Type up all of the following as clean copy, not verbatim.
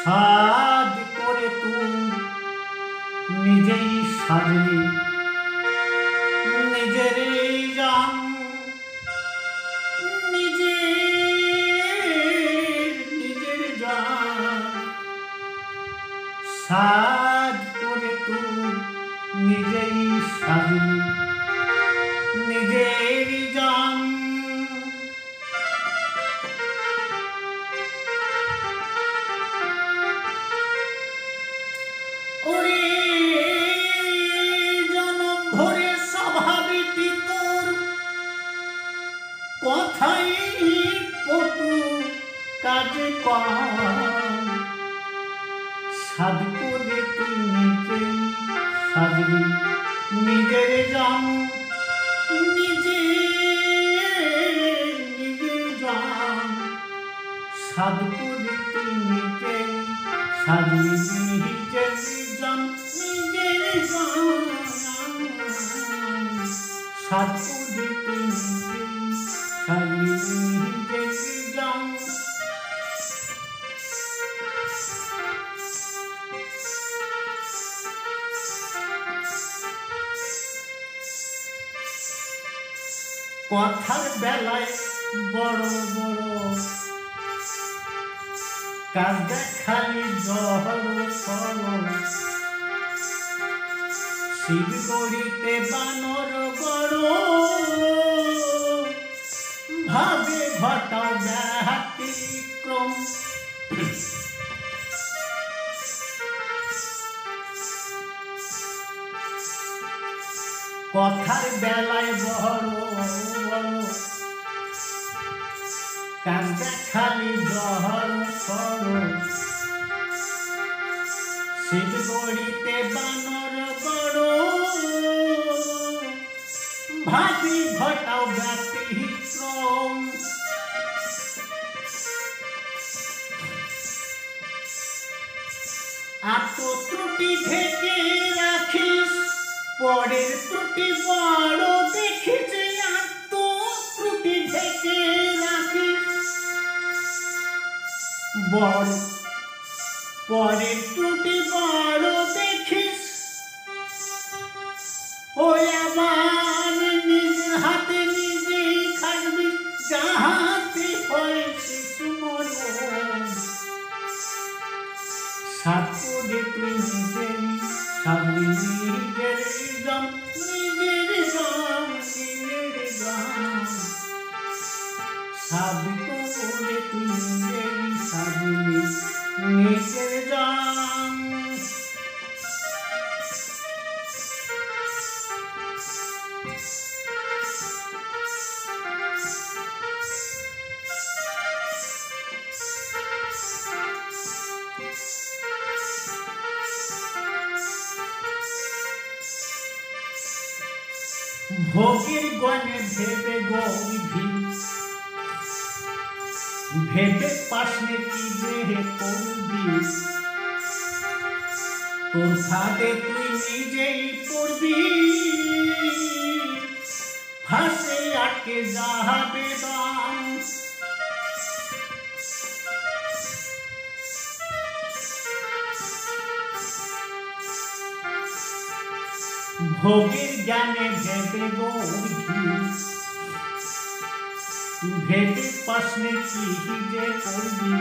সাজ করে তুই নিজেই সাজলি নিজের জান নিজের জান সাজ করে তুই নিজেই সাজলি নিজের জান কথাই পটু কাজে কম সাধ করে তুই নিজেই সাজবি নিজের জান নিজের জান সাধ করে তুই নিজেই সাজবি নিজের জান সাধ করে তুই নিজেই কথার বেলায় বড় বড় কাজ দেখালি জহর সর শিব গড়িতে বানর বড় ভাবে ঘটাও ব্যতিক্রম কথার বেলায় বড় বড় কাজ দেখালি জহর সর শিব গড়িতে বানর বড় ভাবি ঘটাও ব্যতিক্রম এত ত্রুটি ঢেকে রাখিস পরের ত্রুটি বড় দেখিস এত ত্রুটি ঢেকে রাখিস বড় পরের ত্রুটি বড় দেখিস ওই আবার নিজের হাতে নিজেই খাটবি যাহাতে হয়েছে সুমরণ সাধ করে তুই নিজেই সাজবি নিজের জান সাধ করে তুই নিজেই সাজবি নিজের জান ভোগের গনে ভেবে গৌরী ভেবে পাশে কি যে করবি তোর ফাঁদে তুই নিজেই পড়বি ফাঁসে আটকে যাবে দাম ভোগের জ্ঞানে ভেবে গৌরী ভেবে পাশে কি যে করবি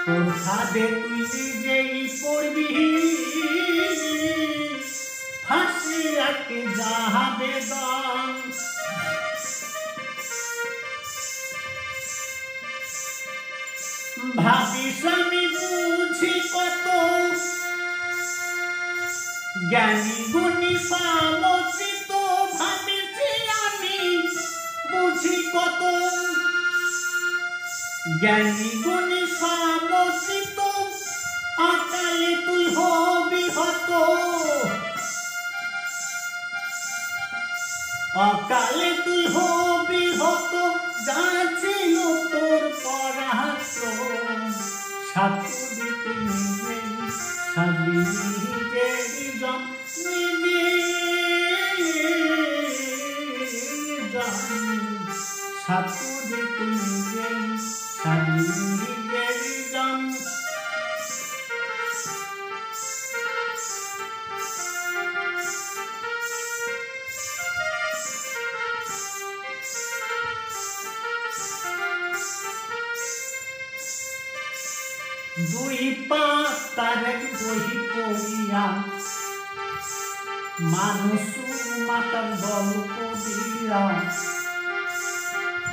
তোর ফাঁদে তুই নিজেই পড়বি ফাঁসি আটকে যাবে দাম ভাবিস আমি বুঝি কত জ্ঞানী গুণী সমচিত ভাবিছি আমি বুঝি কত জ্ঞানী গুণী সমচিত অকালে তুই হবি হত অকালে তুই হবি হত যা ছিল তোর পরাশ্রম সাধ করে তুই নিজেই সাজবি নিজের জান সাধ করে তুই নিজেই সাজবি নিজের জান তার এক বহি পড়িয়া মানুষ মাতার গল্প দিয়া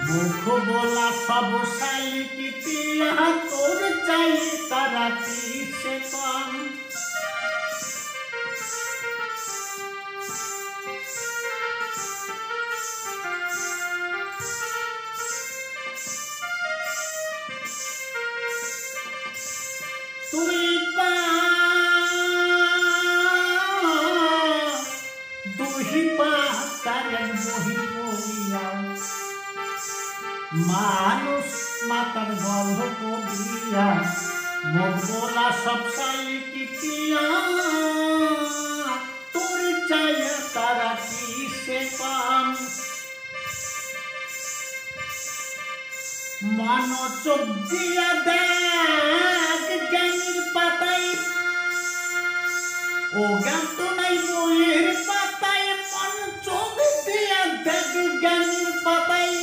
মুখ বলা সব শালিকি তিয়া তোর চাই তারা সে পান তুই দুহি পা তার বহি পড়িয়া মানুষ মাতার গল্প দিয়া মুখ বলা সব শালিকি তিয়া তোর চাই তারা সে পান মনোযোগ দিয়া দেখ জ্ঞানীর পাতায় ও জ্ঞান তো নাই বইয়ের পাতায় মনোযোগ দিয়া দেখ জ্ঞানীর পাতায়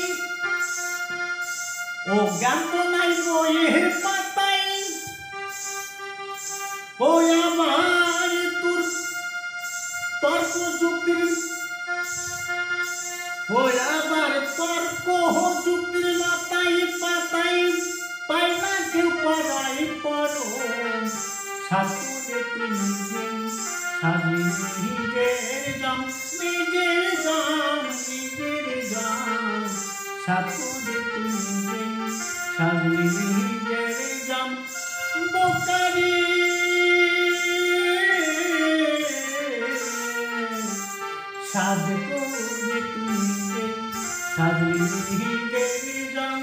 ও জ্ঞান তো নাই বইয়ের পাতায় ও আমার তোর তর্ক যুক্তির ও আবার তর্ক যুক্তির লতায় পাতায় পাই না কেউ পড়াই পড়ো সাধুরে তুই নিজেই সাধি নিজের জাম নিজের জাম নিজের জাম সাধুরে তুই নিজেই সাধি নিজের জাম বোকারি সাধুরে তুই নিজেই সাধি নিজের জাম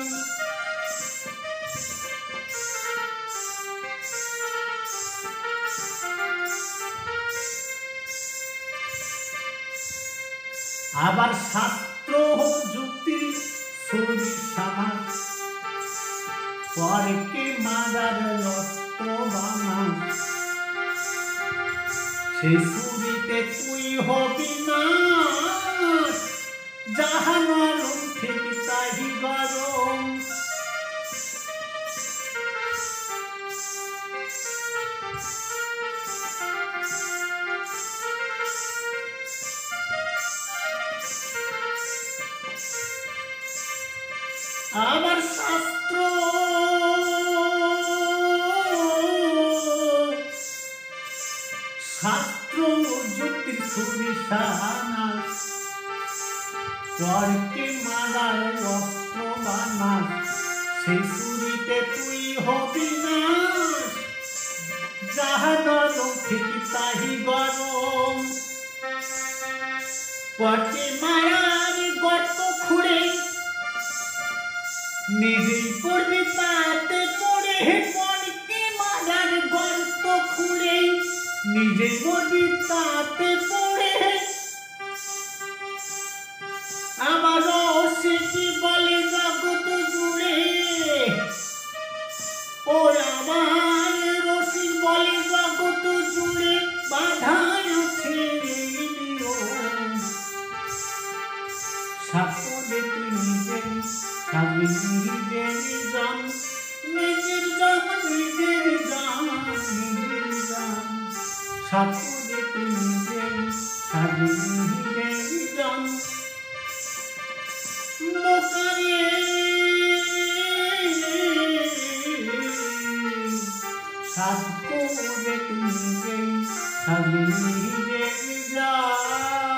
আবার শাস্ত্র যুক্তির ছবি সমাজ পরকে মাদার অস্ত্র বানা সেই ছুরিতে তুই হবি না যাহা নরম ঠিক তাই গরম আবার শাস্ত্র যুক্তির ছুরি সানা তর্কে মারার অস্ত্র বানা সেই ছুরিতে তুই হবি না যাহা নরম ঠিক তাহি গরম পটে মারার গর্ত খুঁড়ে নিজেই পড়বি তাতে পড়ে পড়কে মারার গর্ত খুঁড়ে নিজেই পড়বি তাতে পড়ে আমারও সে কি বলে জগৎ জুড়ে ও আমার রসিক বলে জগৎ জুড়ে বাধা আছে সাপদে তুই নিজেই সাধি নিজের জান নিজের জান নিজের জান নিজের জান সাপদে তুই নিজেই সাধি নিজের জান মোকারে সাধ করে তুই নিজেই সাধি নিজের জান।